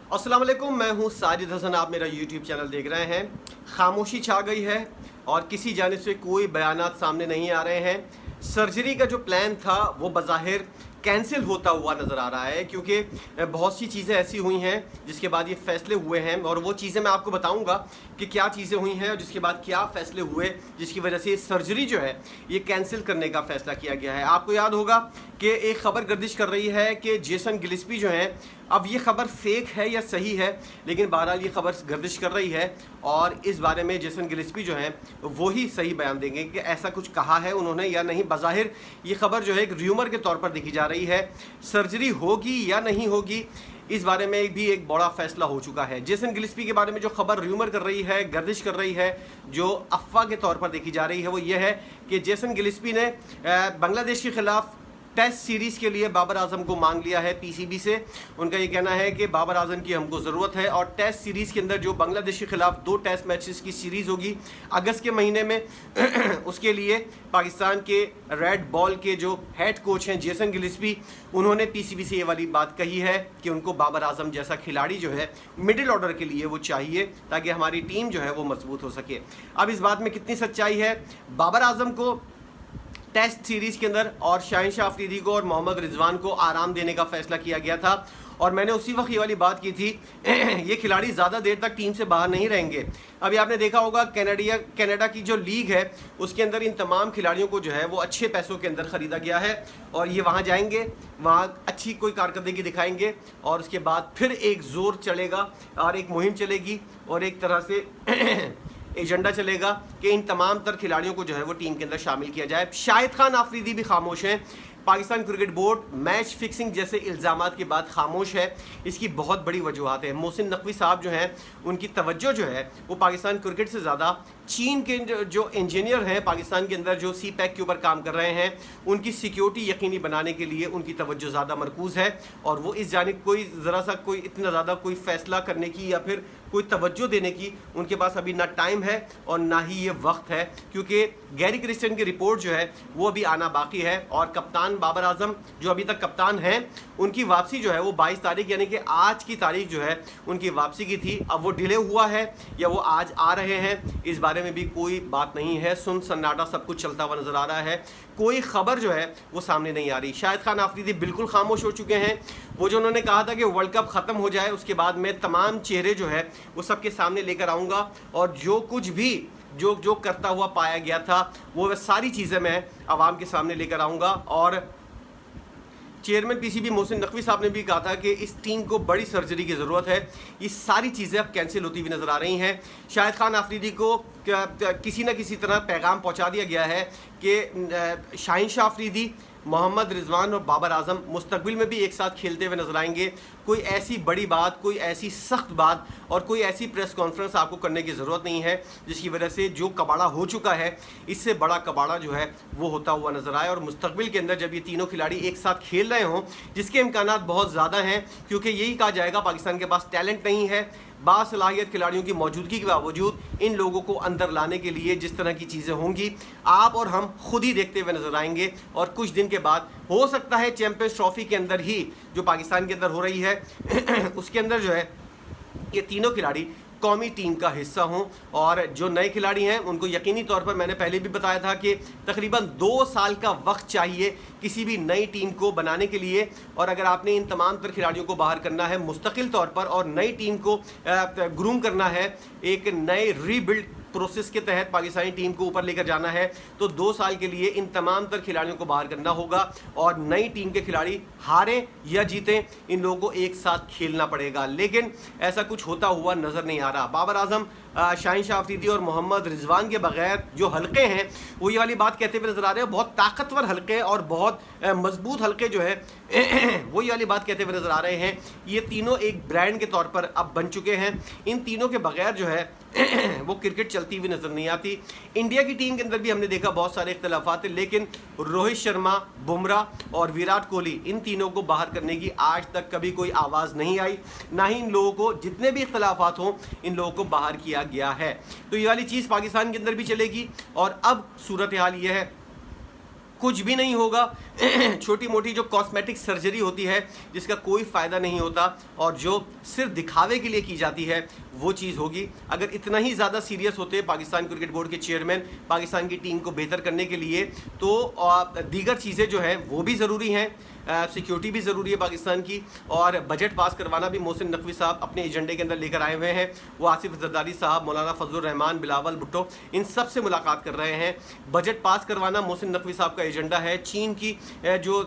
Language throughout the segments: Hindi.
अस्सलाम वालेकुम, मैं हूं साजिद हसन। आप मेरा यूट्यूब चैनल देख रहे हैं। खामोशी छा गई है और किसी जानिब से कोई बयानात सामने नहीं आ रहे हैं। सर्जरी का जो प्लान था वो बज़ाहिर कैंसिल होता हुआ नज़र आ रहा है, क्योंकि बहुत सी चीज़ें ऐसी हुई हैं जिसके बाद ये फ़ैसले हुए हैं, और वो चीज़ें मैं आपको बताऊंगा कि क्या चीज़ें हुई हैं और जिसके बाद क्या फ़ैसले हुए जिसकी वजह से सर्जरी जो है ये कैंसिल करने का फ़ैसला किया गया है। आपको याद होगा कि एक ख़बर गर्दिश कर रही है कि जेसन गिलिस्पी जो हैं, अब ये ख़बर फेक है या सही है, लेकिन बहरहाल ये ख़बर गर्दिश कर रही है और इस बारे में जेसन गिलिस्पी जो हैं वो ही सही बयान देंगे कि ऐसा कुछ कहा है उन्होंने या नहीं। बज़ाहिर ये ख़बर जो है एक र्यूमर के तौर पर देखी जा रही है। सर्जरी होगी या नहीं होगी, इस बारे में भी एक बड़ा फैसला हो चुका है। जेसन गिलिस्पी के बारे में जो खबर र्यूमर कर रही है, गर्दिश कर रही है, जो अफवाह के तौर पर देखी जा रही है, वो ये है कि जेसन गिलिस्पी ने बांग्लादेश के ख़िलाफ़ टेस्ट सीरीज़ के लिए बाबर आजम को मांग लिया है पीसीबी से। उनका ये कहना है कि बाबर आजम की हमको ज़रूरत है और टेस्ट सीरीज़ के अंदर जो बांग्लादेश के ख़िलाफ़ 2 टेस्ट मैचेस की सीरीज़ होगी अगस्त के महीने में उसके लिए पाकिस्तान के रेड बॉल के जो हेड कोच हैं जेसन गिलिस्पी, उन्होंने पीसीबी से ये वाली बात कही है कि उनको बाबर आजम जैसा खिलाड़ी जो है मिडिल ऑर्डर के लिए वो चाहिए, ताकि हमारी टीम जो है वो मजबूत हो सके। अब इस बात में कितनी सच्चाई है, बाबर आजम को टेस्ट सीरीज़ के अंदर और शाहिन अफरीदी को और मोहम्मद रिजवान को आराम देने का फैसला किया गया था, और मैंने उसी वक्त ये वाली बात की थी ये खिलाड़ी ज़्यादा देर तक टीम से बाहर नहीं रहेंगे। अभी आपने देखा होगा कनाडा की जो लीग है उसके अंदर इन तमाम खिलाड़ियों को जो है वो अच्छे पैसों के अंदर ख़रीदा गया है, और ये वहाँ जाएंगे, वहाँ अच्छी कोई कारकर्दगी दिखाएंगे, और उसके बाद फिर एक ज़ोर चलेगा और एक मुहिम चलेगी और एक तरह से एजेंडा चलेगा कि इन तमाम तर खिलाड़ियों को जो है वो टीम के अंदर शामिल किया जाए। शाहिद खान आफरीदी भी खामोश हैं। Pakistan cricket board match fixing जैसे इल्ज़ामात के बाद खामोश है। इसकी बहुत बड़ी वजूहत है। मोहसिन नकवी साहब जो हैं उनकी तवज्जो जो है वो पाकिस्तान क्रिकेट से ज़्यादा चीन के जो इंजीनियर हैं पाकिस्तान के अंदर जो सी पैक के ऊपर काम कर रहे हैं, उनकी सिक्योरिटी यकीनी बनाने के लिए उनकी तवज्जो ज़्यादा मरकूज़ है, और वो इस जानिब कोई ज़रा सा कोई इतना ज़्यादा कोई फ़ैसला करने की या फिर कोई तवज्जो देने की उनके पास अभी ना टाइम है और ना ही ये वक्त है, क्योंकि गैरी क्रिस्टियन की रिपोर्ट जो है वो अभी आना बाकी है। और कप्तान बाबर आजम जो अभी तक कप्तान हैं, उनकी वापसी जो है वो 22 तारीख यानी कि आज की तारीख जो है उनकी वापसी की थी। अब वो डिले हुआ है या वो आज आ रहे हैं, इस बारे में भी कोई बात नहीं है। सुन सन्नाटा सब कुछ चलता हुआ नज़र आ रहा है, कोई ख़बर जो है वो सामने नहीं आ रही। शाहिद खान आफरीदी बिल्कुल खामोश हो चुके हैं। वो जो उन्होंने कहा था कि वर्ल्ड कप ख़त्म हो जाए उसके बाद मैं तमाम चेहरे जो है वो सबके सामने लेकर आऊँगा, और जो कुछ भी जो करता हुआ पाया गया था वो सारी चीज़ें मैं आवाम के सामने लेकर आऊँगा। और चेयरमैन पीसीबी मोहसिन नकवी साहब ने भी कहा था कि इस टीम को बड़ी सर्जरी की ज़रूरत है। ये सारी चीज़ें अब कैंसिल होती हुई नज़र आ रही हैं। शाहिद खान आफरीदी को किसी न किसी तरह पैगाम पहुंचा दिया गया है कि शाहिन अफरीदी, मोहम्मद रिजवान और बाबर आजम मुस्तकबिल में भी एक साथ खेलते हुए नजर आएंगे। कोई ऐसी बड़ी बात, कोई ऐसी सख्त बात और कोई ऐसी प्रेस कॉन्फ्रेंस आपको करने की ज़रूरत नहीं है जिसकी वजह से जो कबाड़ा हो चुका है इससे बड़ा कबाड़ा जो है वो होता हुआ नजर आए। और मुस्तकबिल के अंदर जब ये तीनों खिलाड़ी एक साथ खेल रहे हों, जिसके इम्कानात बहुत ज़्यादा हैं, क्योंकि यही कहा जाएगा पाकिस्तान के पास टैलेंट नहीं है, बासलाहियत खिलाड़ियों की मौजूदगी के बावजूद इन लोगों को अंदर लाने के लिए जिस तरह की चीज़ें होंगी आप और हम खुद ही देखते हुए नजर आएंगे। और कुछ दिन के बाद हो सकता है चैंपियंस ट्रॉफी के अंदर ही जो पाकिस्तान के अंदर हो रही है उसके अंदर जो है ये तीनों खिलाड़ी कौमी टीम का हिस्सा हों। और जो नए खिलाड़ी हैं उनको यकीनी तौर पर मैंने पहले भी बताया था कि तकरीबन 2 साल का वक्त चाहिए किसी भी नई टीम को बनाने के लिए। और अगर आपने इन तमाम तर खिलाड़ियों को बाहर करना है मुस्तकिल तौर पर और नई टीम को ग्रूम करना है, एक नए रीबिल्ड प्रोसेस के तहत पाकिस्तानी टीम को ऊपर लेकर जाना है, तो 2 साल के लिए इन तमाम तर खिलाड़ियों को बाहर करना होगा। और नई टीम के खिलाड़ी हारें या जीतें, इन लोगों को एक साथ खेलना पड़ेगा, लेकिन ऐसा कुछ होता हुआ नज़र नहीं आ रहा। बाबर आजम, शाहिन अफरीदी और मोहम्मद रिजवान के बगैर जो हल्के हैं वो ये वाली बात कहते हुए नजर आ रहे हैं, बहुत ताकतवर हल्के और बहुत मजबूत हल्के जो है वो ये वाली बात कहते हुए नजर आ रहे हैं। ये तीनों एक ब्रांड के तौर पर अब बन चुके हैं। इन तीनों के बगैर जो है वो क्रिकेट चलती हुई नजर नहीं आती। इंडिया की टीम के अंदर भी हमने देखा बहुत सारे इख्तलाफात हैं, लेकिन रोहित शर्मा, बुमराह और विराट कोहली, इन तीनों को बाहर करने की आज तक कभी कोई आवाज़ नहीं आई, ना ही इन लोगों को, जितने भी इख्तलाफात हों, इन लोगों को बाहर किया गया है। तो ये वाली चीज़ पाकिस्तान के अंदर भी चलेगी। और अब सूरत हाल ये है कुछ भी नहीं होगा। छोटी मोटी जो कॉस्मेटिक सर्जरी होती है जिसका कोई फ़ायदा नहीं होता और जो सिर्फ दिखावे के लिए की जाती है वो चीज़ होगी। अगर इतना ही ज़्यादा सीरियस होते पाकिस्तान क्रिकेट बोर्ड के चेयरमैन पाकिस्तान की टीम को बेहतर करने के लिए, तो दीगर चीज़ें जो हैं वो भी ज़रूरी हैं, सिक्योरिटी भी ज़रूरी है पाकिस्तान की, और बजट पास करवाना भी मोहसिन नकवी साहब अपने एजेंडे के अंदर लेकर आए हुए हैं। वो आसिफ जरदारी साहब, मौलाना फजलुर रहमान, बिलावल भुट्टो, इन सब से मुलाकात कर रहे हैं। बजट पास करवाना मोहसिन नकवी साहब का एजेंडा है। चीन की जो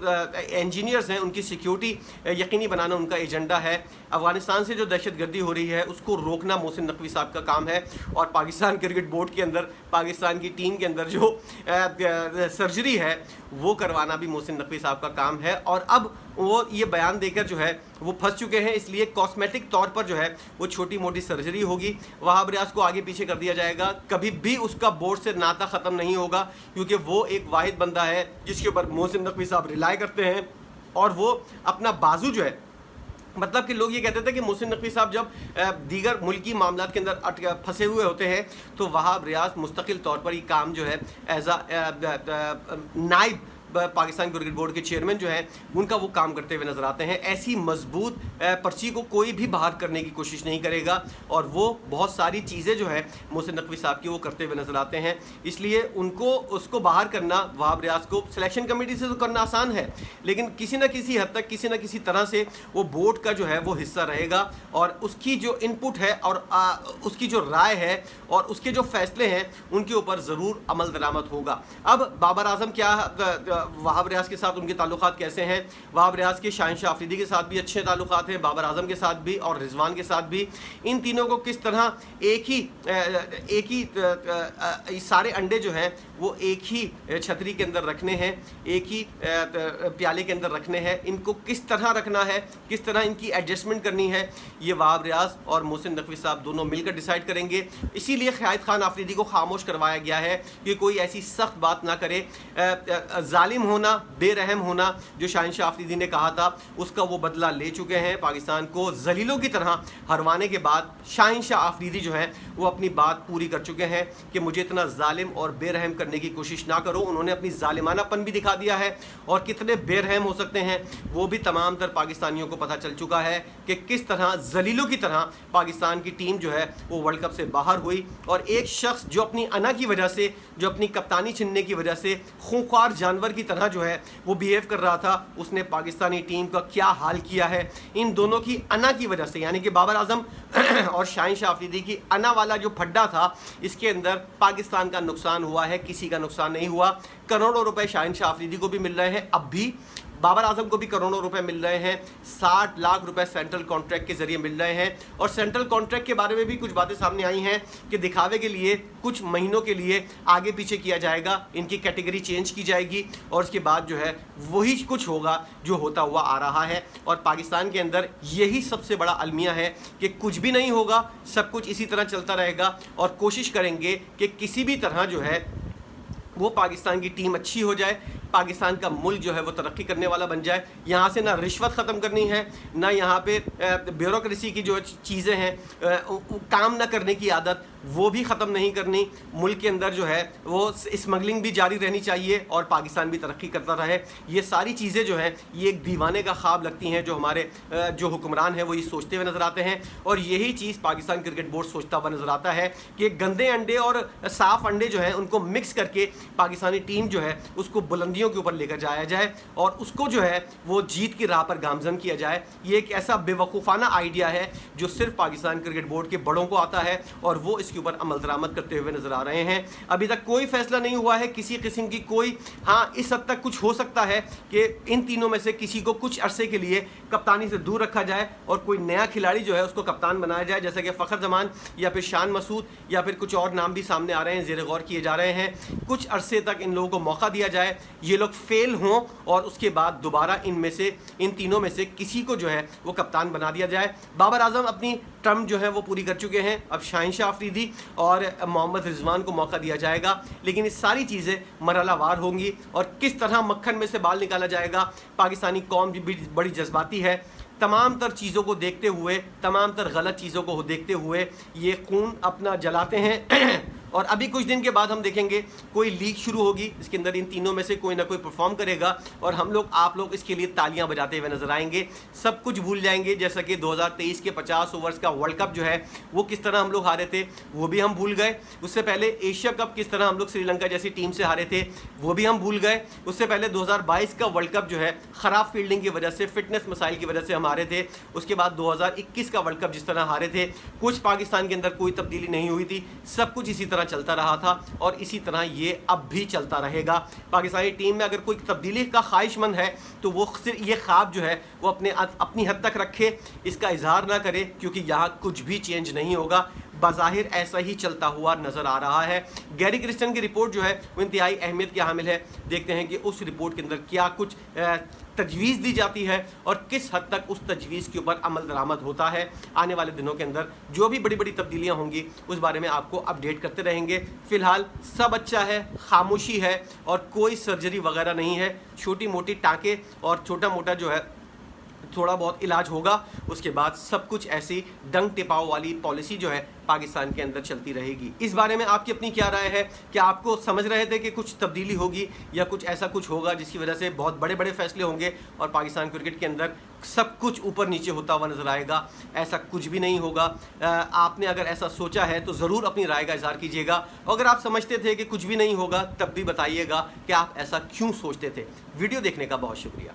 इंजीनियर्स हैं उनकी सिक्योरिटी यकीनी बनाना उनका एजेंडा है। अफगानिस्तान से जो दहशतगर्दी हो रही है उसको रोकना मोहसिन नकवी साहब का काम है। और पाकिस्तान क्रिकेट बोर्ड के अंदर पाकिस्तान की टीम के अंदर जो सर्जरी है वो करवाना भी मोहसिन नकवी साहब का काम है। और अब वो ये बयान देकर जो है वो फंस चुके हैं, इसलिए कॉस्मेटिक तौर पर जो है वो छोटी मोटी सर्जरी होगी। वहाब रियाज को आगे पीछे कर दिया जाएगा, कभी भी उसका बोर्ड से नाता ख़त्म नहीं होगा, क्योंकि वो एक वाहिद बंदा है जिसके ऊपर मोहसिन नकवी साहब रिलाय करते हैं। और वो अपना बाजू जो है, मतलब कि लोग ये कहते थे कि मोहसिन नकवी साहब जब दीगर मुल्की मामलात के अंदर फंसे हुए होते हैं तो वहाब रियाज मुस्तकिल तौर पर ये काम जो है एज नाइब पाकिस्तान क्रिकेट बोर्ड के चेयरमैन जो हैं उनका वो काम करते हुए नज़र आते हैं। ऐसी मजबूत पर्ची को कोई भी बाहर करने की कोशिश नहीं करेगा और वो बहुत सारी चीज़ें जो है मोहसिन नकवी साहब की वो करते हुए नज़र आते हैं। इसलिए उनको उसको बाहर करना, वहाब रियाज को सिलेक्शन कमेटी से तो करना आसान है, लेकिन किसी न किसी हद तक किसी न किसी तरह से वो बोर्ड का जो है वो हिस्सा रहेगा और उसकी जो इनपुट है और उसकी जो राय है और उसके जो फैसले हैं उनके ऊपर ज़रूर अमल दरामद होगा। अब बाबर आजम क्या वहाब रियाज के साथ उनके ताल्लुकात कैसे हैं? वहाब रियाज के शाहिनशाह अफरीदी के साथ भी अच्छे ताल्लुकात हैं, बाबर आजम के साथ भी और रिजवान के साथ भी। इन तीनों को किस तरह एक ही सारे अंडे जो हैं वो एक ही छतरी के अंदर रखने हैं, एक ही प्याले के अंदर रखने हैं, इनको किस तरह रखना है, किस तरह इनकी एडजस्टमेंट करनी है, ये वहाब रियाज और मोहसिन नकवी साहब दोनों मिलकर डिसाइड करेंगे। इसीलिए क़ायद खान आफरीदी को खामोश करवाया गया है कि कोई ऐसी सख्त बात ना करे। जालिम होना, बेरहम होना जो शाहिनशाह आफरीदी ने कहा था उसका वो बदला ले चुके हैं। पाकिस्तान को जलीलों की तरह हरवाने के बाद शाहिनशाह आफरीदी जो है वो अपनी बात पूरी कर चुके हैं कि मुझे इतना जालिम और बेरहम करने की कोशिश ना करो। उन्होंने अपनी जालिमानापन भी दिखा दिया है और कितने बेरहम हो सकते हैं वो भी तमाम तर पाकिस्तानियों को पता चल चुका है कि किस तरह जलीलों की तरह पाकिस्तान की टीम जो है वो वर्ल्ड कप से बाहर हुई। और एक शख्स जो अपनी अना की वजह से, जो अपनी कप्तानी छीनने की वजह से खूंखार जानवर की तरह जो है वो बिहेव कर रहा था, उसने पाकिस्तानी टीम का क्या हाल किया है। इन दोनों की अना की वजह से, यानी कि बाबर आजम और शाहिनशाह अफरीदी की अना वाला जो फड्डा था, इसके अंदर पाकिस्तान का नुकसान हुआ है, किसी का नुकसान नहीं हुआ। करोड़ों रुपए शाहिनशाह अफरीदी को भी मिल रहे हैं, अब भी बाबर आजम को भी करोड़ों रुपए मिल रहे हैं। 60 लाख रुपए सेंट्रल कॉन्ट्रैक्ट के जरिए मिल रहे हैं। और सेंट्रल कॉन्ट्रैक्ट के बारे में भी कुछ बातें सामने आई हैं कि दिखावे के लिए कुछ महीनों के लिए आगे पीछे किया जाएगा, इनकी कैटेगरी चेंज की जाएगी और उसके बाद जो है वही कुछ होगा जो होता हुआ आ रहा है। और पाकिस्तान के अंदर यही सबसे बड़ा अलमिया है कि कुछ भी नहीं होगा, सब कुछ इसी तरह चलता रहेगा और कोशिश करेंगे कि किसी भी तरह जो है वो पाकिस्तान की टीम अच्छी हो जाए, पाकिस्तान का मुल्क जो है वो तरक्की करने वाला बन जाए। यहाँ से ना रिश्वत ख़त्म करनी है, ना यहाँ पे ब्यूरोक्रेसी की जो चीज़ें हैं, काम ना करने की आदत वो भी ख़त्म नहीं करनी। मुल्क के अंदर जो है वो स्मगलिंग भी जारी रहनी चाहिए और पाकिस्तान भी तरक्की करता रहे। ये सारी चीज़ें जो हैं ये एक दीवाने का ख्वाब लगती हैं जो हमारे जो हुक्मरान हैं वो ये सोचते हुए नज़र आते हैं। और यही चीज़ पाकिस्तान क्रिकेट बोर्ड सोचता हुआ नज़र आता है कि गंदे अंडे और साफ़ अंडे जो हैं उनको मिक्स करके पाकिस्तानी टीम जो है उसको बुलंदियों के ऊपर लेकर जाया जाए और उसको जो है वो जीत की राह पर गामजन किया जाए। ये एक ऐसा बेवकूफ़ाना आइडिया है जो सिर्फ पाकिस्तान क्रिकेट बोर्ड के बड़ों को आता है और वो इसके ऊपर अमल दरामद करते हुए नजर आ रहे हैं। अभी तक कोई फैसला नहीं हुआ है किसी किस्म की कोई, हाँ इस हद तक कुछ हो सकता है कि इन तीनों में से किसी को कुछ अरसे के लिए कप्तानी से दूर रखा जाए और कोई नया खिलाड़ी जो है उसको कप्तान बनाया जाए, जैसे कि फ़खर जमान या फिर शान मसूद या फिर कुछ और नाम भी सामने आ रहे हैं, ज़ेर गौर किए जा रहे हैं। कुछ अरसे तक इन लोगों को मौका दिया जाए, ये लोग फेल हों और उसके बाद दोबारा इनमें से, इन तीनों में से किसी को जो है वो कप्तान बना दिया जाए। बाबर आजम अपनी टर्म जो है वो पूरी कर चुके हैं, अब शाहिनशाह अफरीदी और मोहम्मद रिजवान को मौका दिया जाएगा। लेकिन ये सारी चीज़ें मरहलावार होंगी और किस तरह मक्खन में से बाल निकाला जाएगा। पाकिस्तानी कौम भी बड़ी जज्बाती है, तमाम तर चीज़ों को देखते हुए, तमाम तर गलत चीज़ों को देखते हुए ये खून अपना जलाते हैं और अभी कुछ दिन के बाद हम देखेंगे कोई लीग शुरू होगी, इसके अंदर इन तीनों में से कोई ना कोई परफॉर्म करेगा और हम लोग आप लोग इसके लिए तालियां बजाते हुए नजर आएंगे। सब कुछ भूल जाएंगे, जैसा कि 2023 के 50 ओवर्स का वर्ल्ड कप जो है वो किस तरह हम लोग हारे थे वो भी हम भूल गए। उससे पहले एशिया कप किस तरह हम लोग श्रीलंका जैसी टीम से हारे थे वो भी हम भूल गए। उससे पहले 2022 का वर्ल्ड कप जो है खराब फील्डिंग की वजह से, फिटनेस मसाइल की वजह से हम हारे थे। उसके बाद 2021 का वर्ल्ड कप जिस तरह हारे थे, कुछ पाकिस्तान के अंदर कोई तब्दीली नहीं हुई थी, सब कुछ इसी तरह चलता रहा था और इसी तरह ये अब भी चलता रहेगा। पाकिस्तानी टीम में अगर कोई तब्दीली का ख्वाहिशमंद है तो वो सिर्फ ये ख्वाब जो है वो अपनी हद तक रखे, इसका इजहार ना करे, क्योंकि यहाँ कुछ भी चेंज नहीं होगा। बज़ाहिर ऐसा ही चलता हुआ नजर आ रहा है। गैरी क्रिस्टन की रिपोर्ट जो है वो इंतहाई अहमियत की हामिल है। देखते हैं कि उस रिपोर्ट के अंदर क्या कुछ तजवीज़ दी जाती है और किस हद तक उस तजवीज़ के ऊपर अमल दरामद होता है। आने वाले दिनों के अंदर जो भी बड़ी बड़ी तब्दीलियां होंगी उस बारे में आपको अपडेट करते रहेंगे। फिलहाल सब अच्छा है, खामोशी है और कोई सर्जरी वगैरह नहीं है। छोटी मोटी टाँके और छोटा मोटा जो है थोड़ा बहुत इलाज होगा, उसके बाद सब कुछ ऐसी डंग टिपाव वाली पॉलिसी जो है पाकिस्तान के अंदर चलती रहेगी। इस बारे में आपकी अपनी क्या राय है? क्या आपको समझ रहे थे कि कुछ तब्दीली होगी या कुछ ऐसा कुछ होगा जिसकी वजह से बहुत बड़े बड़े फैसले होंगे और पाकिस्तान क्रिकेट के अंदर सब कुछ ऊपर नीचे होता हुआ नजर आएगा? ऐसा कुछ भी नहीं होगा। आपने अगर ऐसा सोचा है तो ज़रूर अपनी राय का इजहार कीजिएगा। अगर आप समझते थे कि कुछ भी नहीं होगा तब भी बताइएगा कि आप ऐसा क्यों सोचते थे। वीडियो देखने का बहुत शुक्रिया।